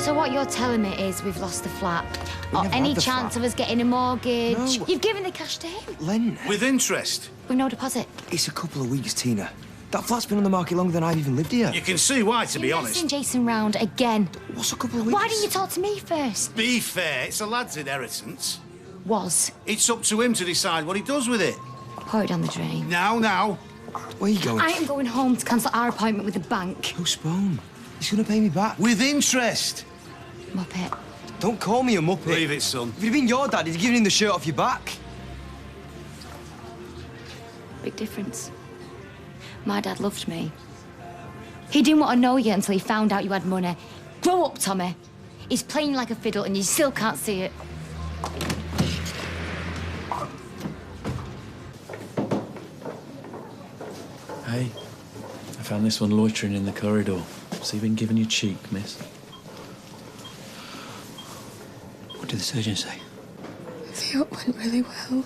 So what you're telling me is we've lost the flat, We or never any had the chance flat. of us getting a mortgage? No. You've given the cash to him Len, With interest. with no deposit. it's a couple of weeks, Tina. That flat's been on the market longer than I've even lived here. You can see why, to be You're honest. messing Jason round again. What's a couple of weeks? Why didn't you talk to me first? Be fair, it's a lad's inheritance. Was. It's up to him to decide what he does with it. Pour it down the drain. Now. Where are you going? I am going home to cancel our appointment with the bank. Postpone. He's gonna pay me back. With interest. Muppet. Don't call me a muppet. Leave it, son. If it'd been your dad, he'd have given him the shirt off your back. Big difference. My dad loved me. He didn't want to know you until he found out you had money. Grow up, Tommy. He's playing like a fiddle and you still can't see it. Hey, I found this one loitering in the corridor. So you've been giving your cheek, miss. What did the surgeon say? The op went really well.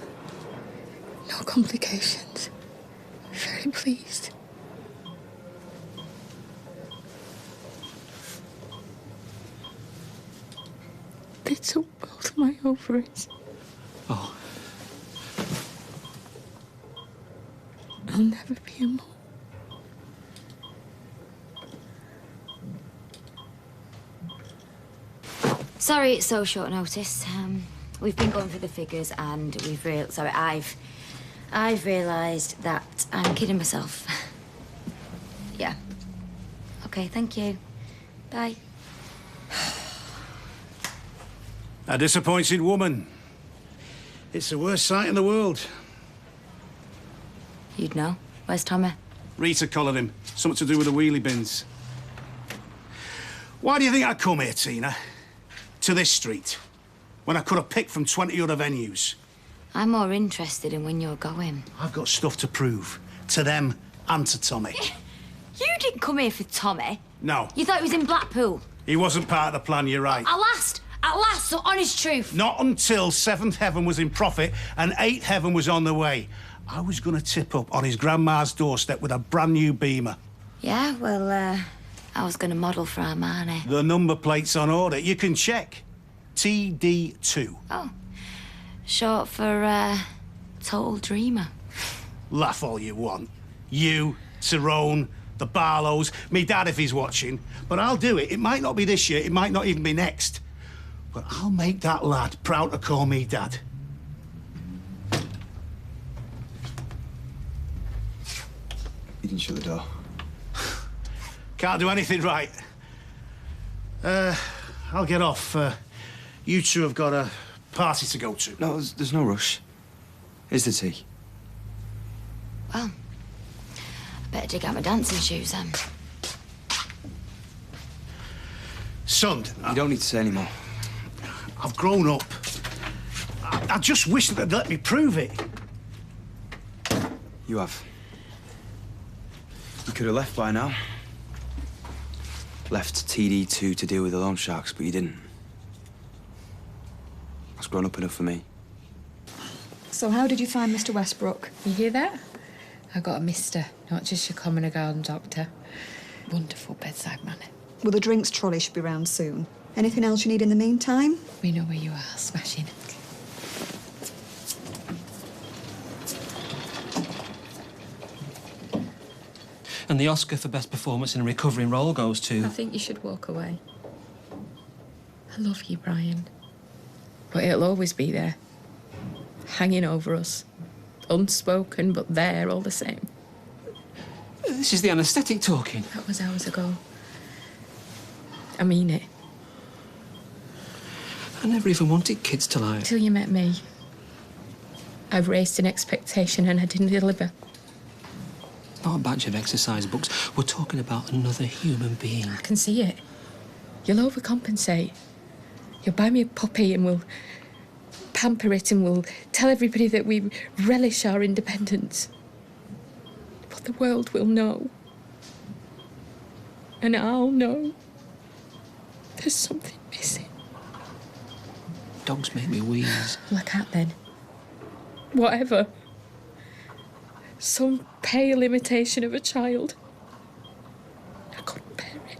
No complications. Very pleased. They took both my ovaries. Oh, I'll never be a mum. Sorry it's so short notice. We've been going through the figures and I've realised that I'm kidding myself. Yeah. Okay, thank you. Bye. A disappointed woman. It's the worst sight in the world. You'd know. Where's Tommy? Rita collared him. Something to do with the wheelie bins. Why do you think I come here, Tina? To this street, when I could have picked from 20 other venues. I'm more interested in when you're going. I've got stuff to prove. To them and to Tommy. You didn't come here for Tommy. No, You thought he was in Blackpool. he wasn't part of the plan, you're right. At last, so honest truth. Not until 7th heaven was in profit and 8th heaven was on the way. I was going to tip up on his grandma's doorstep with a brand new Beamer. Yeah, well, I was going to model for Armani. The number plate's on order. You can check. TD2. Oh, short for, Total Dreamer. Laugh all you want. You, Tyrone, the Barlows, me dad if he's watching. But I'll do it. It might not be this year, it might not even be next. But I'll make that lad proud to call me dad. You didn't shut the door. Can't do anything right. I'll get off. You two have got a party to go to. No, there's no rush. Here's the tea. Well, I better dig out my dancing shoes, then. Son, You don't need to say any more. I've grown up. I just wish that they'd let me prove it. You have. You could have left by now. Left TD2 to deal with the loan sharks, but you didn't. That's grown up enough for me. So how did you find Mr. Westbrook? You hear that? I got a mister, not just your common garden doctor. Wonderful bedside manner. Well, the drinks trolley should be round soon. Anything else you need in the meantime? We know where you are, smashing. And the Oscar for Best Performance in a Recovering Role goes I to... think you should walk away. I love you, Brian. But it'll always be there. Hanging over us. Unspoken, but there all the same. This is the anaesthetic talking. That was hours ago. I mean it. I never even wanted kids to lie. Till you met me. I've raised an expectation and I didn't deliver. Not a batch of exercise books. We're talking about another human being. I can see it. You'll overcompensate. You'll buy me a puppy and we'll pamper it and we'll tell everybody that we relish our independence. But the world will know. And I'll know. There's something missing. Dogs make me wheeze. Well, I can't then. Whatever. Some pale imitation of a child. I couldn't bear it.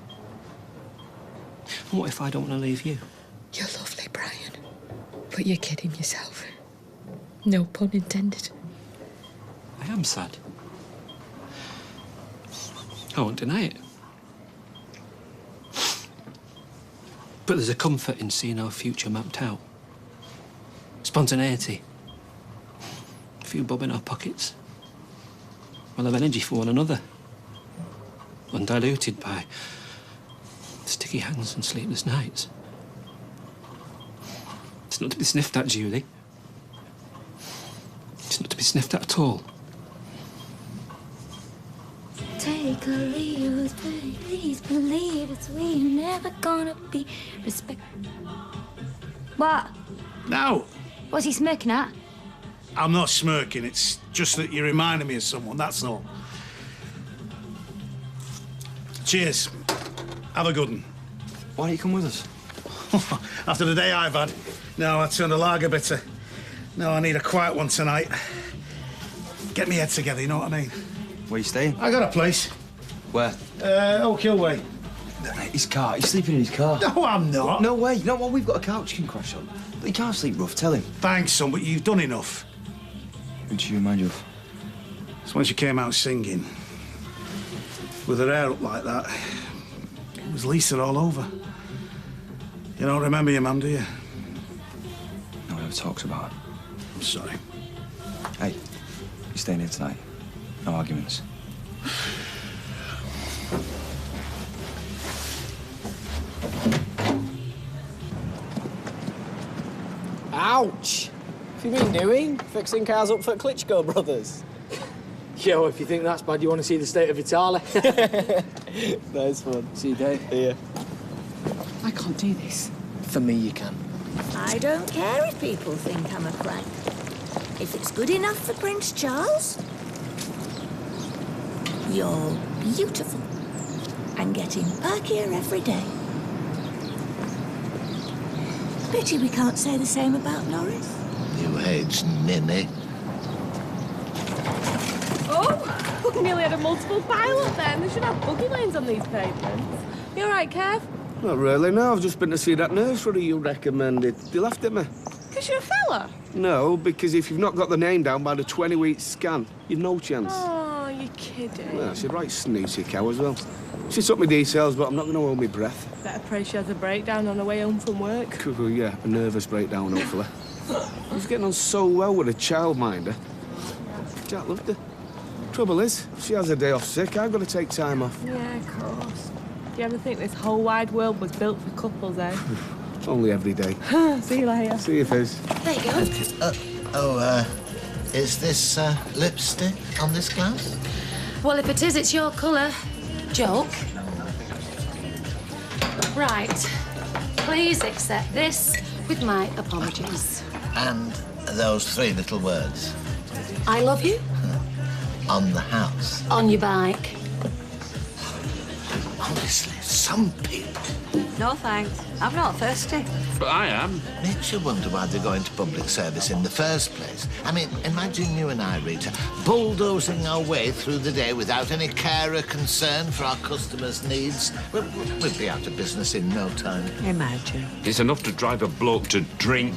What if I don't want to leave you? You're lovely, Brian. But you're kidding yourself. No pun intended. I am sad. I won't deny it. But there's a comfort in seeing our future mapped out. Spontaneity. A few bob in our pockets. We'll have energy for one another. Undiluted by sticky hands and sleepless nights. It's not to be sniffed at, Julie. It's not to be sniffed at all. Take a leave, please believe it's we never gonna be respect. What? No, What's he smirking at? I'm not smirking. It's just that you reminded me of someone, that's all. Cheers. Have a good one. Why don't you come with us? After the day I've had, no, I turned a lager bitter. No, I need a quiet one tonight. Get me head together, you know what I mean? Where you staying? I got a place. Where? Oak Hill Way. His car. He's sleeping in his car. No, I'm not. No way. You know what? We've got a couch you can crash on. But he can't sleep rough. Tell him. Thanks, son, but you've done enough. Who did you remind you of? It's when she came out singing. With her hair up like that. It was Lisa all over. You don't remember your mum, do you? No one ever talks about it. I'm sorry. Hey, you staying here tonight? No arguments. Ouch! What have you been doing? Fixing cars up for Klitschko brothers? Yo, if you think that's bad, you want to see the state of Italy? Nice one. See you, Dave. Yeah. I can't do this. For me, you can. I don't care if people think I'm a crank. If it's good enough for Prince Charles, you're beautiful and getting perkier every day. Pity we can't say the same about Norris. New age ninny. Oh, nearly had a multiple pilot then. They should have buggy lanes on these pavements. You all right, Kev? Not really, no. I've just been to see that nursery you recommended. They laughed at me. Because you're a fella? No, because if you've not got the name down by the 20-week scan, you've no chance. Oh, you're kidding. Well, she's a right snooty cow as well. She took me details, but I'm not going to hold my breath. Better pray she has a breakdown on her way home from work. Yeah, a nervous breakdown, hopefully. I was getting on so well with a childminder. Jack loved her. Trouble is, if she has a day off sick, I've got to take time off. Yeah, of course. Do you ever think this whole wide world was built for couples, eh? Only every day. See you later. See you, Fizz. There you go. Is this lipstick on this glass? Well, if it is, it's your colour. Joke. Right. Please accept this with my apologies. And those three little words. I love you. On the house. On your bike. Honestly, some people. No thanks. I'm not thirsty. But I am. Makes you wonder why they go into public service in the first place. I mean, imagine you and I, Rita, bulldozing our way through the day without any care or concern for our customers' needs. We'd be out of business in no time. Imagine. It's enough to drive a bloke to drink.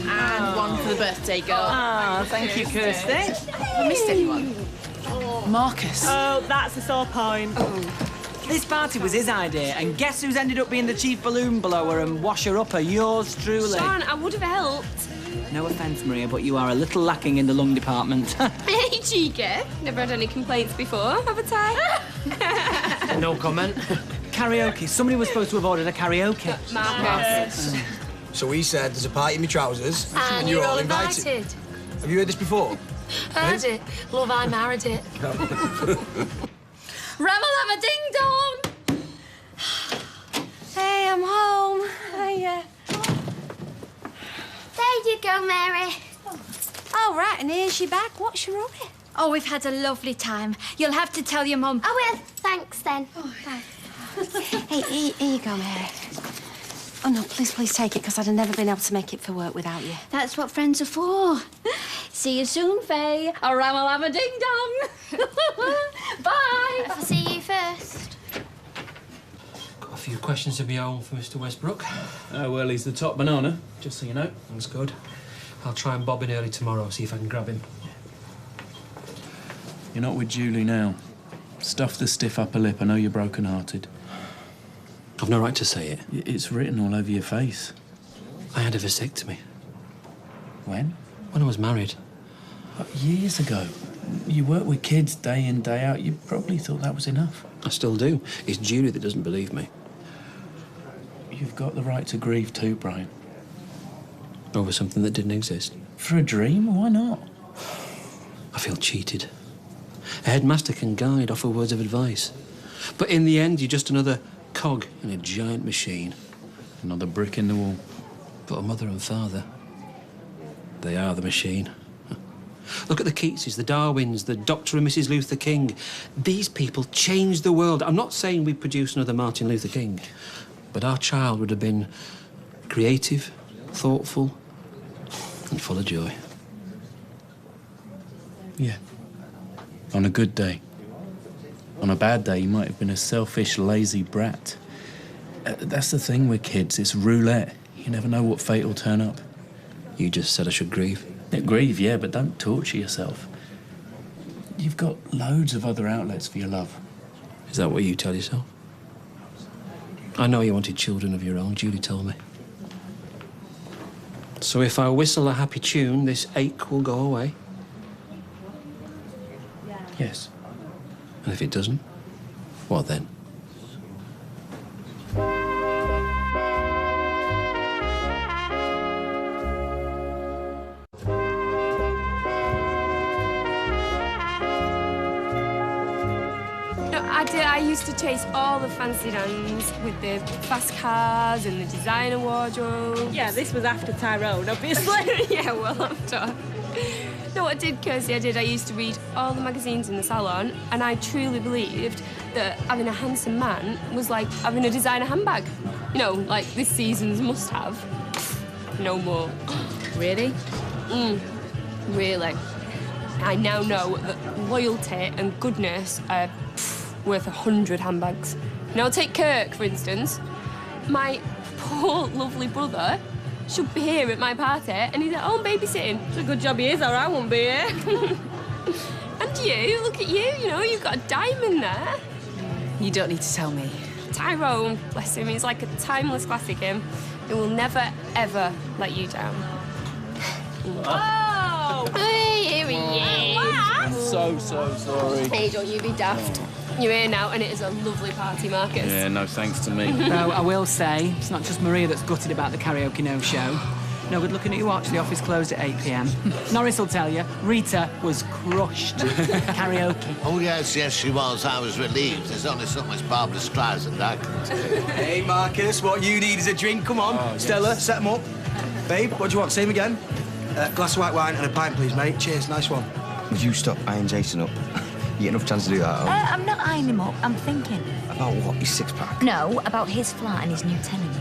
And one for the birthday girl. Ah, thank you, Kirsty. Have I missed anyone? Marcus. Oh, that's a sore point. This party was his idea, and guess who's ended up being the chief balloon blower and washer-upper? Yours truly. Sean, I would have helped. No offence, Maria, but you are a little lacking in the lung department. Hey, cheeky. Never had any complaints before, haven't I? No comment. Karaoke. Somebody was supposed to have ordered a karaoke. Marcus. So he said there's a party in my trousers, And you're all invited. Have you heard this before? Heard it. Love, I married it. Ramalama ding dong! Hey, I'm home. Hiya. There you go, Mary. Oh, right, and here's your bag. What's your hurry? Oh, we've had a lovely time. You'll have to tell your mum. I will. Thanks, then. Hey, here you go, Mary. Oh, no, please take it, because I'd have never been able to make it for work without you. That's what friends are for. See you soon, Faye. A ramalama ding dong. Bye. I'll see you first. few questions of my own for Mr. Westbrook. Oh, well, he's the top banana, just so you know. That's good. I'll try and bob in early tomorrow, see if I can grab him. You're not with Julie now. Stuff the stiff upper lip. I know you're broken-hearted. I've no right to say it. It's written all over your face. I had a vasectomy. When? When I was married. Years ago. You work with kids day in, day out. You probably thought that was enough. I still do. It's Julie that doesn't believe me. You've got the right to grieve too, Brian. Over something that didn't exist. For a dream? Why not? I feel cheated. A headmaster can guide, offer words of advice. But in the end, you're just another cog in a giant machine. Another brick in the wall. But a mother and father, they are the machine. Look at the Keatses, the Darwins, the Dr. and Mrs. Luther King. These people changed the world. I'm not saying we produce another Martin Luther King, but our child would have been creative, thoughtful, and full of joy. Yeah. On a good day. On a bad day, you might have been a selfish, lazy brat. That's the thing with kids. It's roulette. You never know what fate will turn up. You just said I should grieve. Yeah, grieve, yeah, but don't torture yourself. You've got loads of other outlets for your love. Is that what you tell yourself? I know you wanted children of your own, Julie told me. So if I whistle a happy tune, this ache will go away? Yes. And if it doesn't, what then? I used to chase all the fancy dans with the fast cars and the designer wardrobe. Yeah, this was after Tyrone, obviously. Yeah, well, I'm done. No, what I did, Kirsty, I used to read all the magazines in the salon, and I truly believed that having a handsome man was like having a designer handbag. You know, like this season's must-have. No more. Really? Really. I now know that loyalty and goodness are worth 100 handbags. Now, take Kirk, for instance. My poor, lovely brother should be here at my party, and he's at home babysitting. It's a good job he is, or I won't be here. And you, look at you know, you've got a diamond there. You don't need to tell me. Tyrone, bless him, he's like a timeless classic, him. He will never, ever let you down. Oh! Hey, here he is. I'm so sorry. Hey, don't you be daft. You're here now, and it is a lovely party, Marcus. Yeah, no thanks to me. Though I will say, it's not just Maria that's gutted about the karaoke no-show. No good looking at your watch, the office closed at 8 p.m. Norris will tell you, Rita was crushed. Karaoke. Oh, yes, she was. I was relieved. There's only so much Barbara Streisand I can do. Hey, Marcus, what you need is a drink. Come on. Oh, yes. Stella, set 'em up. Babe, what do you want? Same again? Glass of white wine and a pint, please, mate. Cheers, nice one. Would you stop eyeing Jason up? You get enough chance to do that, oh? I'm not eyeing him up. I'm thinking. About what? His six-pack? No, about his flat and his new tenant.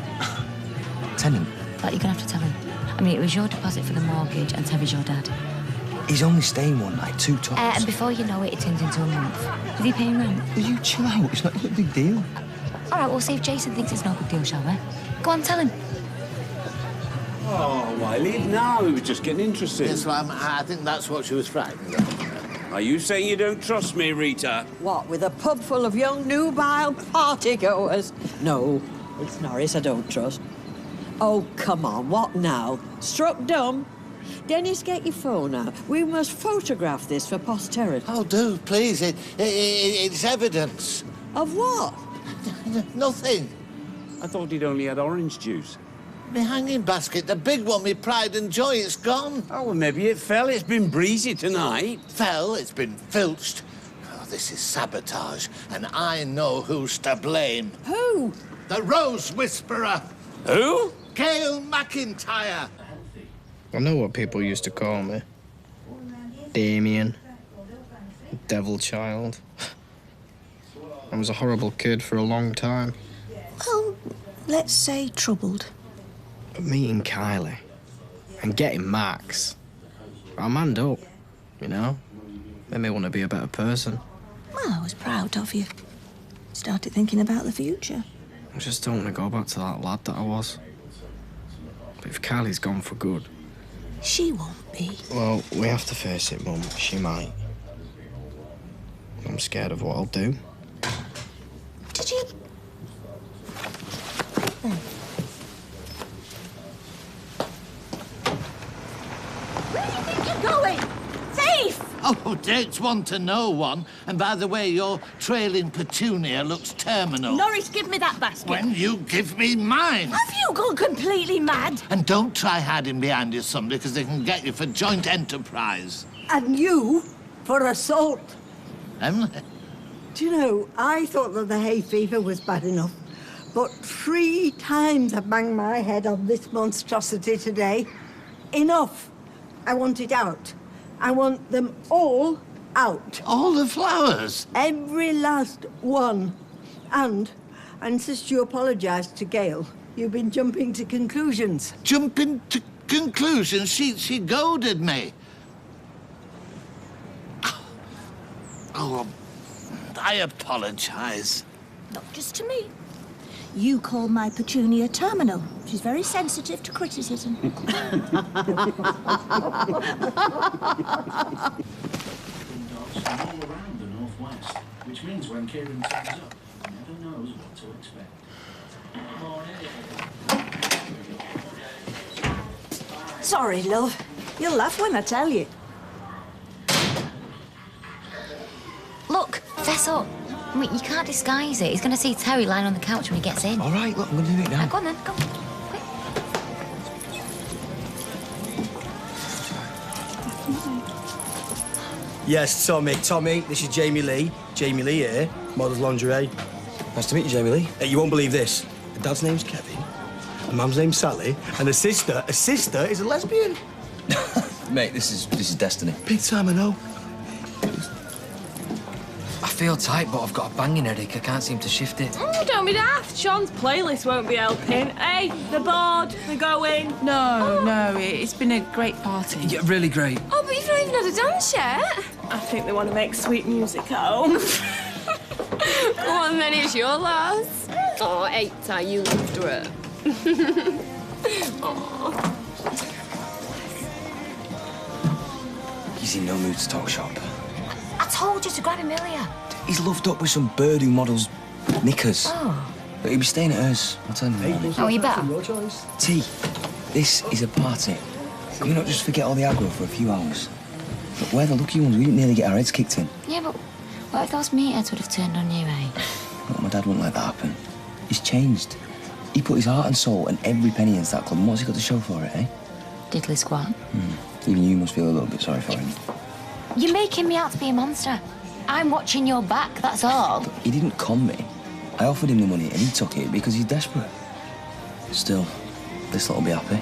Tenant? But you're gonna have to tell him. I mean, it was your deposit for the mortgage, and Tevi's your dad. He's only staying one night, 2 tops. And before you know it, it turns into a month. Is he paying rent? Will you chill out? It's not a big deal. All right, we'll see if Jason thinks it's no big deal, shall we? Go on, tell him. Oh, why leave now? It was just getting interested. Yes, well, I think that's what she was frightened of. Are you saying you don't trust me, Rita? What, with a pub full of young, nubile partygoers? No, it's Norris I don't trust. Oh, come on, what now? Struck dumb? Dennis, get your phone out. We must photograph this for posterity. Oh, do, please. It's evidence. Of what? Nothing. I thought he'd only had orange juice. My hanging basket, the big one, my pride and joy, it's gone. Oh, well, maybe it fell. It's been breezy tonight. Fell, it's been filched. Oh, this is sabotage, and I know who's to blame. Who? The Rose Whisperer. Who? Cale McIntyre. I know what people used to call me. Damien. Devil child. I was a horrible kid for a long time. Well, let's say troubled. But meeting Kylie and getting Max, I manned up, you know? Made me want to be a better person. Well, I was proud of you. Started thinking about the future. I just don't want to go back to that lad that I was. But if Carly's gone for good... She won't be. Well, we have to face it, Mum. She might. I'm scared of what I'll do. Did you... Where do you think you're going? Thief! Oh, dates one to know one. And by the way, your trailing petunia looks terminal. Norris, give me that basket. When you give me mine. Have you gone completely mad? And don't try hiding behind your son, because they can get you for joint enterprise. And you for assault. Emily? Do you know, I thought that the hay fever was bad enough. But 3 times I banged my head on this monstrosity today. Enough. I want it out. I want them all out. All the flowers? Every last one. And I insist you apologise to Gail. You've been jumping to conclusions. Jumping to conclusions? She goaded me. Oh, I apologise. Not just to me. You call my petunia terminal. She's very sensitive to criticism. Which means when Kieran turns up, he never knows what to expect. Sorry, love. You'll laugh when I tell you. Look, fess up. I mean, you can't disguise it. He's going to see Terry lying on the couch when he gets in. All right, look, I'm going to do it now. Go on then, go. Quick. Yes, Tommy, this is Jamie Lee. Jamie Lee here, Models Lingerie. Nice to meet you, Jamie Lee. You won't believe this. The dad's name's Kevin, the mum's name's Sally, and the sister is a lesbian. Mate, this is destiny. Big time, I know. I feel tight, but I've got a banging headache. I can't seem to shift it. Oh, don't be daft. Sean's playlist won't be helping. Hey, they're bored. They're going. No, it's been a great party. Yeah, really great. Oh, but you've not even had a dance yet. I think they want to make sweet music at home. Go on, then, it's your last. Oh, Eita, you loved her. Oh. He's in no mood to talk shop. I told you to grab him earlier. He's loved up with some bird who models knickers. Oh. But he'll be staying at hers. I'll tell him in the morning. Oh, you better. T, this is a party. Can we not just forget all the aggro for a few hours? Look, we're the lucky ones. We didn't nearly get our heads kicked in. Yeah, but what if those meatheads would have turned on you, eh? Look, my dad wouldn't let that happen. He's changed. He put his heart and soul and every penny into that club. And what's he got to show for it, eh? Diddly squat. Even you must feel a little bit sorry for him. You're making me out to be a monster. I'm watching your back, that's all. Look, he didn't con me. I offered him the money and he took it because he's desperate. Still, this lot will be happy.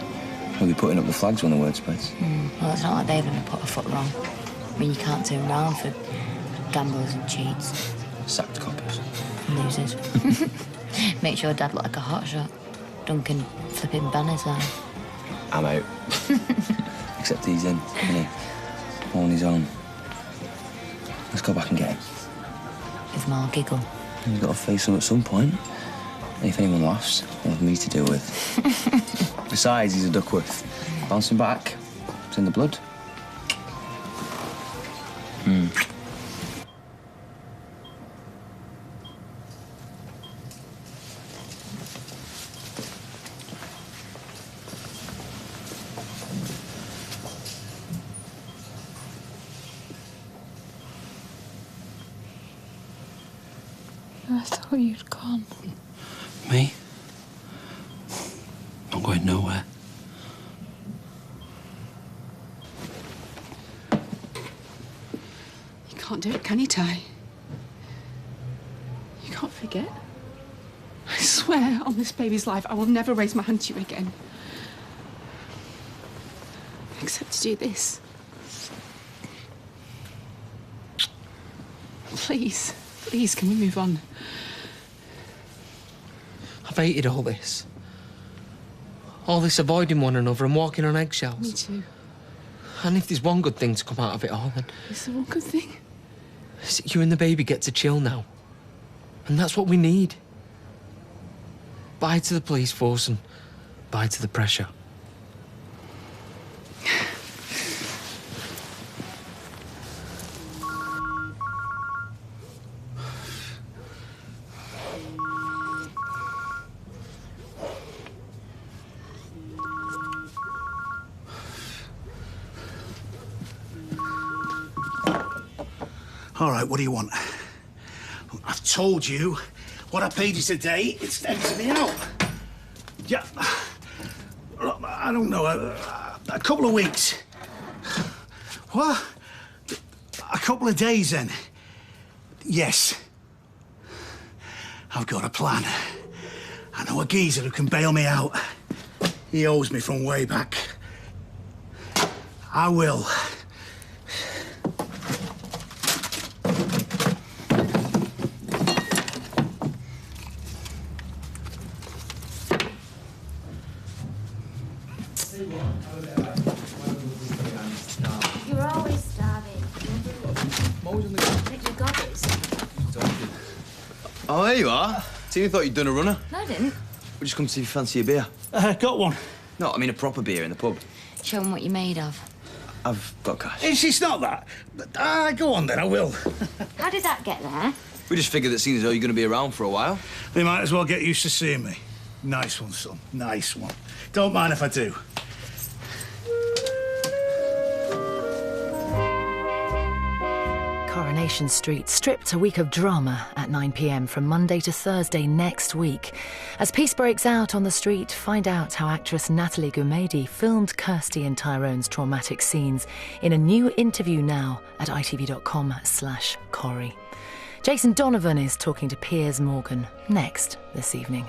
He'll be putting up the flags when the word spreads. Well, it's not like they've ever put a foot wrong. I mean, you can't turn round for gamblers and cheats. Sacked coppers. Losers. Make sure Dad look like a hotshot. Duncan flipping banners there. I'm out. Except he's in, isn't he? On his own. Let's go back and get him. Give them all a giggle. He's got to face him at some point. And if anyone laughs, they'll have me to deal with. Besides, he's a Duckworth. Bouncing back. It's in the blood. I thought you'd gone. Me? Not going nowhere. You can't do it, can you, Ty? You can't forget. I swear on this baby's life, I will never raise my hand to you again. Except to do this. Please, please, can we move on? I've hated all this. All this avoiding one another and walking on eggshells. Me too. And if there's one good thing to come out of it all, then Is there one good thing? you and the baby get to chill now. And that's what we need. Bye to the police force and bye to the pressure. All right, what do you want? I've told you what I paid you today. It's time to me out. Yeah, look, I don't know, a couple of weeks. What? A couple of days, then? Yes. I've got a plan. I know a geezer who can bail me out. He owes me from way back. I will. You're always starving. Take your goggles. Oh, there you are. Tina thought you'd done a runner. No, I didn't. We just come to see if you fancy a beer. Got one. No, I mean a proper beer in the pub. Show them what you're made of. I've got cash. It's not that. Go on then, I will. How did that get there? We just figured that seeing as though you're going to be around for a while. They might as well get used to seeing me. Nice one, son. Nice one. Don't mind if I do. Coronation Street stripped a week of drama at 9 p.m. from Monday to Thursday next week. As peace breaks out on the street, find out how actress Natalie Gumedi filmed Kirsty and Tyrone's traumatic scenes in a new interview now at itv.com/Corrie. Jason Donovan is talking to Piers Morgan next this evening.